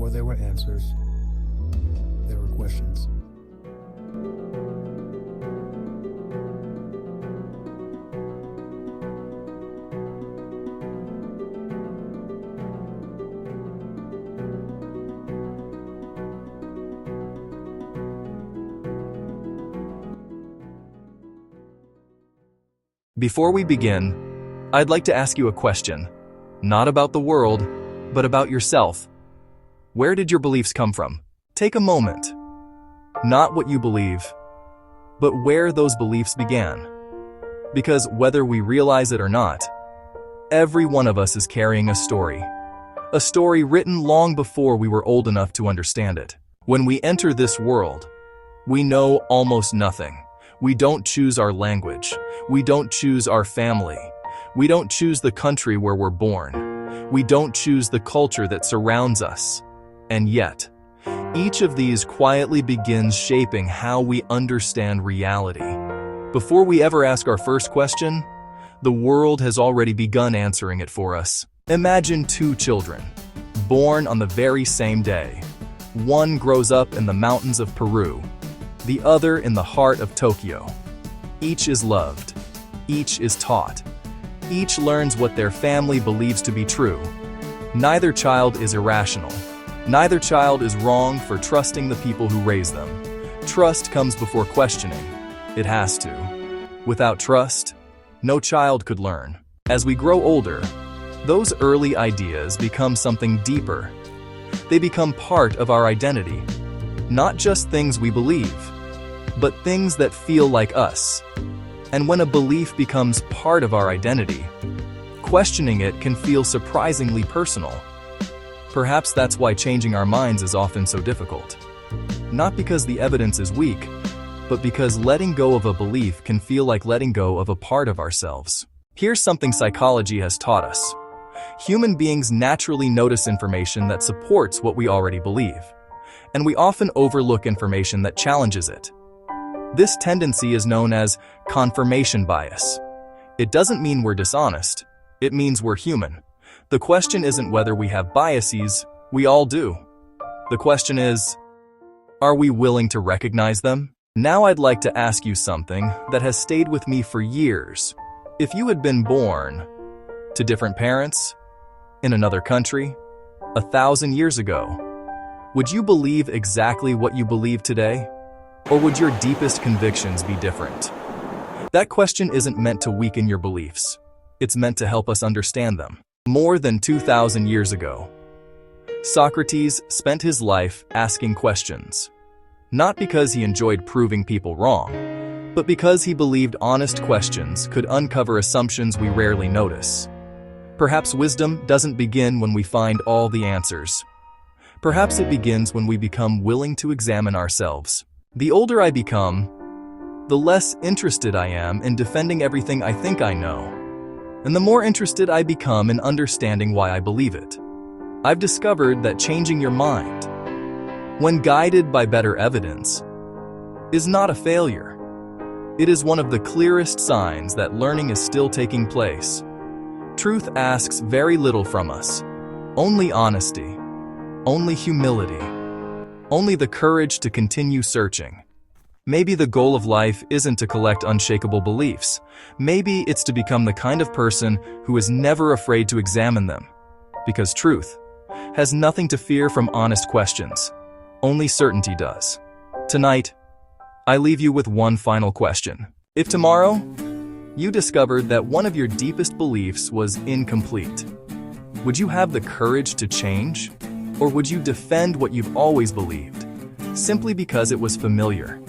Before there were answers, there were questions. Before we begin, I'd like to ask you a question, not about the world, but about yourself. Where did your beliefs come from? Take a moment. Not what you believe, but where those beliefs began. Because whether we realize it or not, every one of us is carrying a story written long before we were old enough to understand it. When we enter this world, we know almost nothing. We don't choose our language. We don't choose our family. We don't choose the country where we're born. We don't choose the culture that surrounds us. And yet, each of these quietly begins shaping how we understand reality. Before we ever ask our first question, the world has already begun answering it for us. Imagine two children, born on the very same day. One grows up in the mountains of Peru, the other in the heart of Tokyo. Each is loved. Each is taught. Each learns what their family believes to be true. Neither child is irrational. Neither child is wrong for trusting the people who raise them. Trust comes before questioning. It has to. Without trust, no child could learn. As we grow older, those early ideas become something deeper. They become part of our identity. Not just things we believe, but things that feel like us. And when a belief becomes part of our identity, questioning it can feel surprisingly personal. Perhaps that's why changing our minds is often so difficult. Not because the evidence is weak, but because letting go of a belief can feel like letting go of a part of ourselves. Here's something psychology has taught us. Human beings naturally notice information that supports what we already believe, and we often overlook information that challenges it. This tendency is known as confirmation bias. It doesn't mean we're dishonest. It means we're human. The question isn't whether we have biases, we all do. The question is, are we willing to recognize them? Now I'd like to ask you something that has stayed with me for years. If you had been born to different parents, in another country, 1,000 years ago, would you believe exactly what you believe today? Or would your deepest convictions be different? That question isn't meant to weaken your beliefs. It's meant to help us understand them. More than 2,000 years ago, Socrates spent his life asking questions. Not because he enjoyed proving people wrong, but because he believed honest questions could uncover assumptions we rarely notice. Perhaps wisdom doesn't begin when we find all the answers. Perhaps it begins when we become willing to examine ourselves. The older I become, the less interested I am in defending everything I think I know, and the more interested I become in understanding why I believe it. I've discovered that changing your mind, when guided by better evidence, is not a failure. It is one of the clearest signs that learning is still taking place. Truth asks very little from us. Only honesty, only humility, only the courage to continue searching. Maybe the goal of life isn't to collect unshakable beliefs. Maybe it's to become the kind of person who is never afraid to examine them. Because truth has nothing to fear from honest questions. Only certainty does. Tonight, I leave you with one final question. If tomorrow, you discovered that one of your deepest beliefs was incomplete, would you have the courage to change? Or would you defend what you've always believed, simply because it was familiar?